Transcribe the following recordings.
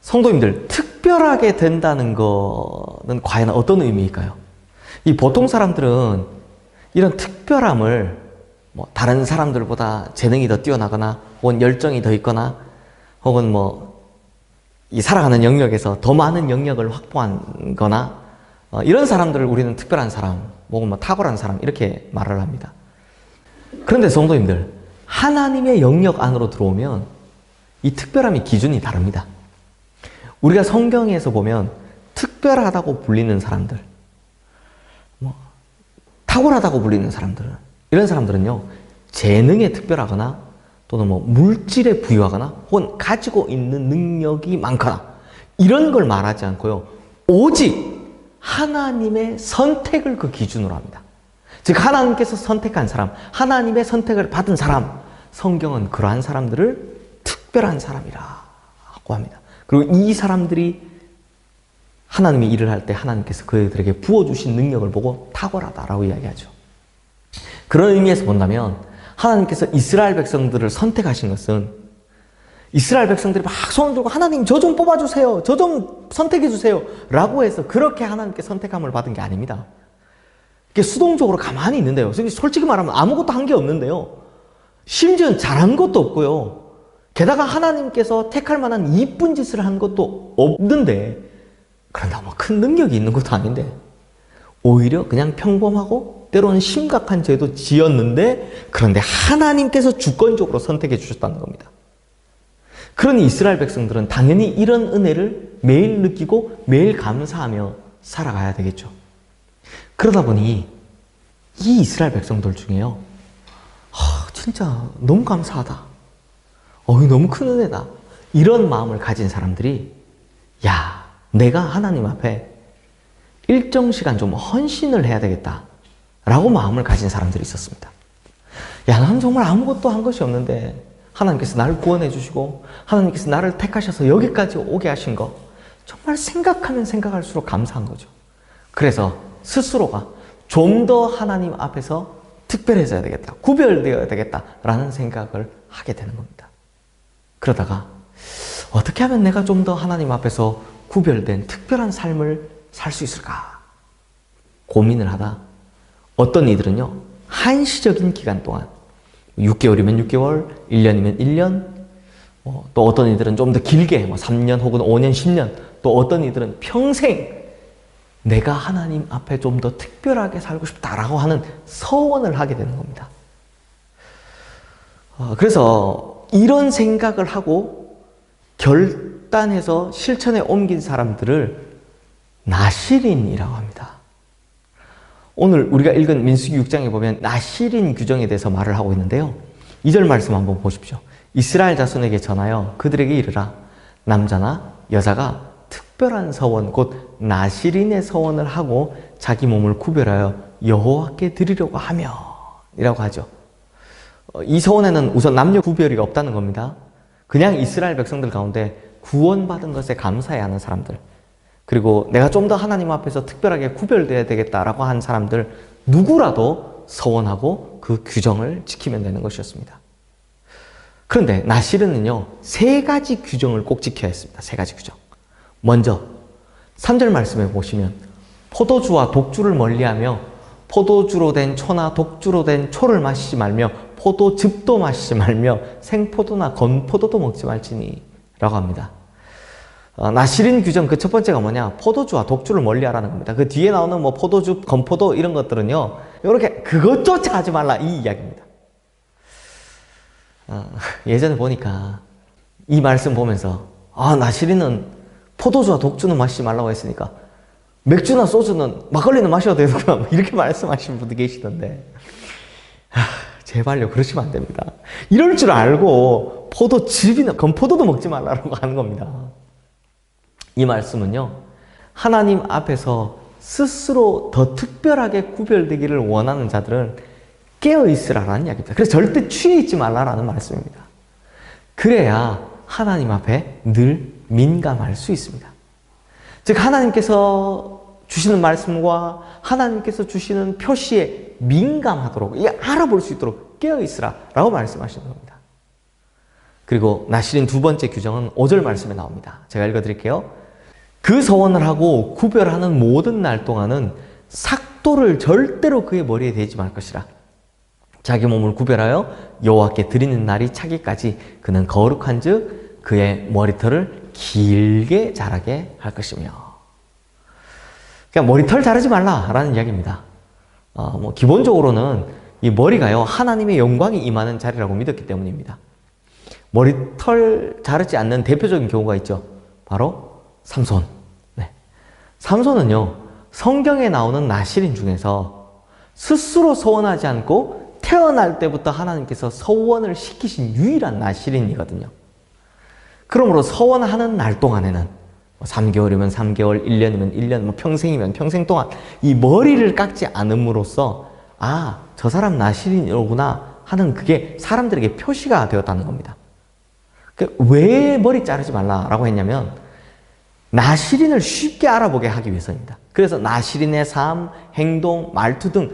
성도님들, 특별하게 된다는 거는 과연 어떤 의미일까요? 이 보통 사람들은 이런 특별함을 뭐 다른 사람들보다 재능이 더 뛰어나거나 혹은 열정이 더 있거나 혹은 뭐 이 살아가는 영역에서 더 많은 영역을 확보한 거나 이런 사람들을 우리는 특별한 사람 혹은 뭐 탁월한 사람 이렇게 말을 합니다. 그런데 성도님들, 하나님의 영역 안으로 들어오면 이 특별함의 기준이 다릅니다. 우리가 성경에서 보면 특별하다고 불리는 사람들, 탁월하다고 불리는 사람들은, 이런 사람들은요, 재능에 특별하거나 또는 뭐 물질에 부유하거나 혹은 가지고 있는 능력이 많거나 이런 걸 말하지 않고요, 오직 하나님의 선택을 그 기준으로 합니다. 즉 하나님께서 선택한 사람, 하나님의 선택을 받은 사람, 성경은 그러한 사람들을 특별한 사람이라고 합니다. 그리고 이 사람들이 하나님의 일을 할 때 하나님께서 그들에게 부어주신 능력을 보고 탁월하다라고 이야기하죠. 그런 의미에서 본다면 하나님께서 이스라엘 백성들을 선택하신 것은 이스라엘 백성들이 막 손을 들고 하나님 저 좀 뽑아주세요, 저 좀 선택해주세요 라고 해서 그렇게 하나님께 선택함을 받은 게 아닙니다. 이게 수동적으로 가만히 있는데요, 솔직히 말하면 아무것도 한 게 없는데요, 심지어 잘한 것도 없고요, 게다가 하나님께서 택할 만한 이쁜 짓을 한 것도 없는데, 그런다고 뭐 큰 능력이 있는 것도 아닌데 오히려 그냥 평범하고 때로는 심각한 죄도 지었는데, 그런데 하나님께서 주권적으로 선택해 주셨다는 겁니다. 그러니 이스라엘 백성들은 당연히 이런 은혜를 매일 느끼고 매일 감사하며 살아가야 되겠죠. 그러다 보니 이 이스라엘 백성들 중에요, 진짜 너무 감사하다, 너무 큰 은혜다, 이런 마음을 가진 사람들이 야, 내가 하나님 앞에 일정 시간 좀 헌신을 해야 되겠다 라고 마음을 가진 사람들이 있었습니다. 야, 난 정말 아무것도 한 것이 없는데 하나님께서 나를 구원해 주시고 하나님께서 나를 택하셔서 여기까지 오게 하신 거 정말 생각하면 생각할수록 감사한 거죠. 그래서 스스로가 좀 더 하나님 앞에서 특별해져야 되겠다, 구별되어야 되겠다라는 생각을 하게 되는 겁니다. 그러다가 어떻게 하면 내가 좀 더 하나님 앞에서 구별된 특별한 삶을 살 수 있을까 고민을 하다 어떤 이들은요, 한시적인 기간 동안 6개월이면 6개월, 1년이면 1년, 또 어떤 이들은 좀 더 길게 3년 혹은 5년, 10년, 또 어떤 이들은 평생 내가 하나님 앞에 좀 더 특별하게 살고 싶다라고 하는 서원을 하게 되는 겁니다. 그래서 이런 생각을 하고 결단해서 실천에 옮긴 사람들을 나실인이라고 합니다. 오늘 우리가 읽은 민수기 6장에 보면 나실인 규정에 대해서 말을 하고 있는데요, 2절 말씀 한번 보십시오. 이스라엘 자손에게 전하여 그들에게 이르라, 남자나 여자가 특별한 서원 곧 나실인의 서원을 하고 자기 몸을 구별하여 여호와께 드리려고 하며 이라고 하죠. 이 서원에는 우선 남녀 구별이 없다는 겁니다. 그냥 이스라엘 백성들 가운데 구원받은 것에 감사해야 하는 사람들, 그리고 내가 좀 더 하나님 앞에서 특별하게 구별돼야 되겠다라고 한 사람들 누구라도 서원하고 그 규정을 지키면 되는 것이었습니다. 그런데 나실은요, 3가지 규정을 꼭 지켜야 했습니다. 3가지 규정. 먼저 3절 말씀에 보시면 포도주와 독주를 멀리하며 포도주로 된 초나 독주로 된 초를 마시지 말며 포도즙도 마시지 말며 생포도나 건포도도 먹지 말지니 라고 합니다. 나실인 규정 그 첫 번째가 뭐냐, 포도주와 독주를 멀리하라는 겁니다. 그 뒤에 나오는 뭐 포도주, 건포도 이런 것들은요, 이렇게 그것조차 하지 말라 이 이야기입니다. 예전에 보니까 이 말씀 보면서 나실인은 포도주와 독주는 마시지 말라고 했으니까 맥주나 소주는, 막걸리는 마셔도 되는구나 이렇게 말씀하시는 분도 계시던데, 제발요, 그러시면 안 됩니다. 이럴 줄 알고 포도즙이나 건포도도 먹지 말라고 하는 겁니다. 이 말씀은요, 하나님 앞에서 스스로 더 특별하게 구별되기를 원하는 자들은 깨어있으라는 이야기입니다. 그래서 절대 취해 있지 말라라는 말씀입니다. 그래야 하나님 앞에 늘 민감할 수 있습니다. 즉 하나님께서 주시는 말씀과 하나님께서 주시는 표시에 민감하도록, 알아볼 수 있도록 깨어있으라 라고 말씀하시는 겁니다. 그리고 나시린 두 번째 규정은 5절 말씀에 나옵니다. 제가 읽어드릴게요. 그 서원을 하고 구별하는 모든 날 동안은 삭도를 절대로 그의 머리에 대지 말 것이라. 자기 몸을 구별하여 여호와께 드리는 날이 차기까지 그는 거룩한즉 그의 머리털을 길게 자라게 할 것이며. 그러니까 머리털 자르지 말라라는 이야기입니다. 기본적으로는 이 머리가요 하나님의 영광이 임하는 자리라고 믿었기 때문입니다. 머리털 자르지 않는 대표적인 경우가 있죠. 바로 삼손. 네. 삼손은요 성경에 나오는 나실인 중에서 스스로 서원하지 않고 태어날 때부터 하나님께서 서원을 시키신 유일한 나실인이거든요. 그러므로 서원하는 날 동안에는 3개월이면 3개월, 1년이면 1년, 평생이면 평생 동안 이 머리를 깎지 않음으로써 저 사람 나실인이로구나 하는 그게 사람들에게 표시가 되었다는 겁니다. 왜 머리 자르지 말라라고 했냐면 나실인을 쉽게 알아보게 하기 위해서입니다. 그래서 나실인의 삶, 행동, 말투 등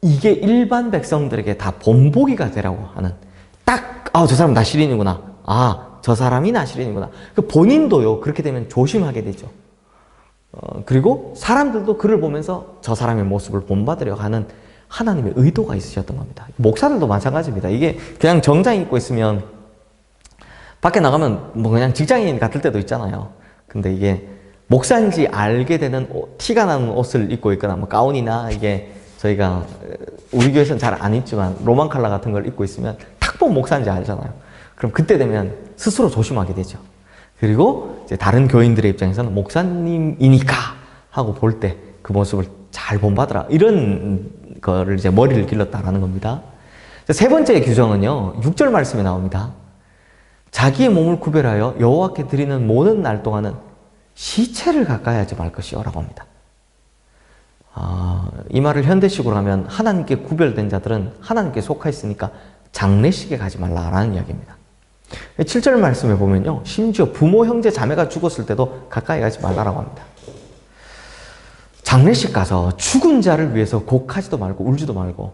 이게 일반 백성들에게 다 본보기가 되라고 하는 저 사람 나실인이구나. 저 사람이 나실인이구나. 본인도요 그렇게 되면 조심하게 되죠. 그리고 사람들도 그를 보면서 저 사람의 모습을 본받으려 하는 하나님의 의도가 있으셨던 겁니다. 목사들도 마찬가지입니다. 이게 그냥 정장 입고 있으면 밖에 나가면 그냥 직장인 같을 때도 있잖아요. 근데 이게 목사인지 알게 되는 티가 나는 옷을 입고 있거나 가운이나 이게 저희가 우리 교회에서는 잘 안 입지만 로만 컬러 같은 걸 입고 있으면 딱 보면 목사인지 알잖아요. 그럼 그때 되면 스스로 조심하게 되죠. 그리고 이제 다른 교인들의 입장에서는 목사님이니까 하고 볼 때 그 모습을 잘 본받으라. 이런 거를 이제 머리를 길렀다라는 겁니다. 세 번째 규정은요. 6절 말씀에 나옵니다. 자기의 몸을 구별하여 여호와께 드리는 모든 날 동안은 시체를 가까이 하지 말 것이요 라고 합니다. 이 말을 현대식으로 하면 하나님께 구별된 자들은 하나님께 속하 있으니까 장례식에 가지 말라라는 이야기입니다. 7절 말씀에 보면요. 심지어 부모, 형제, 자매가 죽었을 때도 가까이 가지 말라라고 합니다. 장례식 가서 죽은 자를 위해서 곡하지도 말고 울지도 말고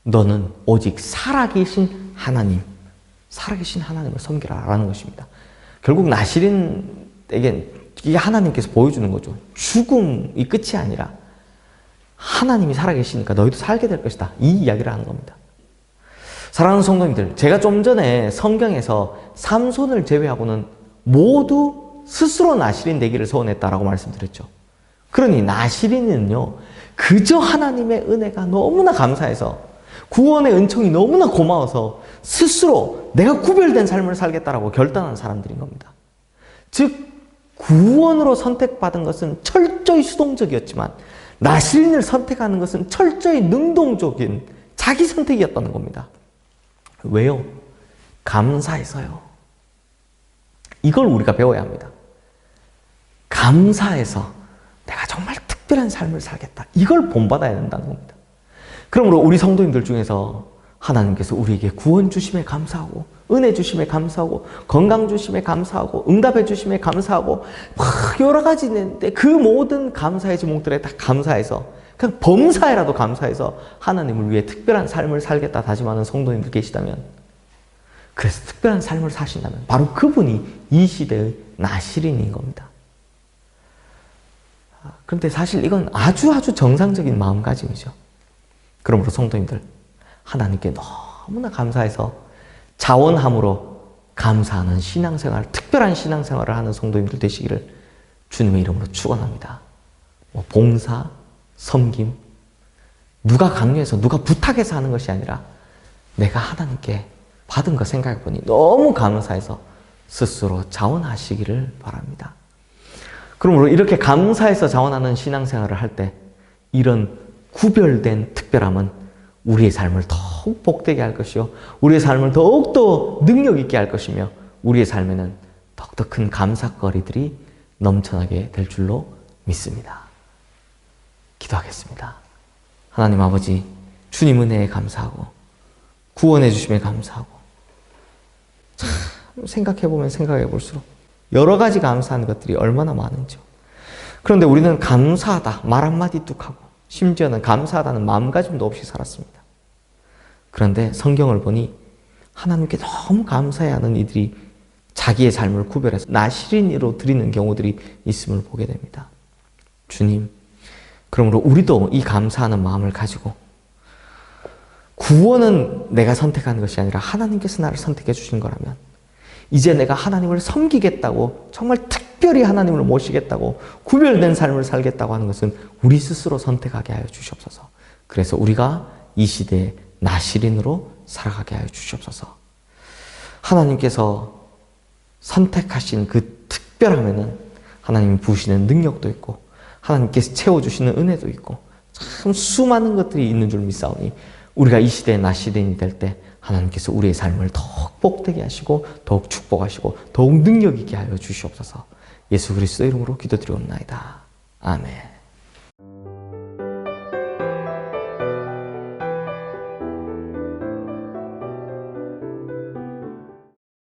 너는 오직 살아계신 하나님을 섬기라라는 것입니다. 결국 나실인에게 이게 하나님께서 보여주는 거죠. 죽음이 끝이 아니라 하나님이 살아계시니까 너희도 살게 될 것이다. 이 이야기를 하는 겁니다. 사랑하는 성도님들, 제가 좀 전에 성경에서 삼손을 제외하고는 모두 스스로 나실인 되기를 소원했다라고 말씀드렸죠. 그러니 나실인은요, 그저 하나님의 은혜가 너무나 감사해서 구원의 은총이 너무나 고마워서 스스로 내가 구별된 삶을 살겠다라고 결단한 사람들인 겁니다. 즉 구원으로 선택받은 것은 철저히 수동적이었지만 나실인을 선택하는 것은 철저히 능동적인 자기 선택이었다는 겁니다. 왜요? 감사해서요. 이걸 우리가 배워야 합니다. 감사해서 내가 정말 특별한 삶을 살겠다. 이걸 본받아야 된다는 겁니다. 그러므로 우리 성도님들 중에서 하나님께서 우리에게 구원 주심에 감사하고 은혜 주심에 감사하고 건강 주심에 감사하고 응답해 주심에 감사하고 여러 가지 있는데 그 모든 감사의 제목들에 다 감사해서 그냥 범사에라도 감사해서 하나님을 위해 특별한 삶을 살겠다 다짐하는 성도님들 계시다면, 그래서 특별한 삶을 사신다면 바로 그분이 이 시대의 나실인인 겁니다. 그런데 사실 이건 아주 정상적인 마음가짐이죠. 그러므로 성도님들, 하나님께 너무나 감사해서 자원함으로 감사하는 신앙생활, 특별한 신앙생활을 하는 성도님들 되시기를 주님의 이름으로 축원합니다. 봉사, 섬김, 누가 강요해서 누가 부탁해서 하는 것이 아니라 내가 하나님께 받은 거 생각해보니 너무 감사해서 스스로 자원하시기를 바랍니다. 그러므로 이렇게 감사해서 자원하는 신앙생활을 할 때 이런 구별된 특별함은 우리의 삶을 더욱 복되게 할 것이요, 우리의 삶을 더욱더 능력 있게 할 것이며 우리의 삶에는 더욱더 큰 감사거리들이 넘쳐나게 될 줄로 믿습니다. 기도하겠습니다. 하나님 아버지, 주님 은혜에 감사하고 구원해 주심에 감사하고, 참 생각해보면 생각해볼수록 여러 가지 감사한 것들이 얼마나 많은지요. 그런데 우리는 감사하다 말 한마디 뚝 하고 심지어는 감사하다는 마음가짐도 없이 살았습니다. 그런데 성경을 보니 하나님께 너무 감사해하는 이들이 자기의 삶을 구별해서 나시린으로 드리는 경우들이 있음을 보게 됩니다. 주님, 그러므로 우리도 이 감사하는 마음을 가지고 구원은 내가 선택하는 것이 아니라 하나님께서 나를 선택해 주신 거라면 이제 내가 하나님을 섬기겠다고, 정말 특별히 하나님을 모시겠다고, 구별된 삶을 살겠다고 하는 것은 우리 스스로 선택하게 하여 주시옵소서. 그래서 우리가 이 시대에 나시린으로 살아가게 하여 주시옵소서. 하나님께서 선택하신 그 특별함에는 하나님이 부으시는 능력도 있고 하나님께서 채워주시는 은혜도 있고 참 수많은 것들이 있는 줄 믿사오니 우리가 이 시대의 나시린이 될 때 하나님께서 우리의 삶을 더욱 복되게 하시고 더욱 축복하시고 더욱 능력 있게 하여 주시옵소서. 예수 그리스도 이름으로 기도드리옵나이다. 아멘.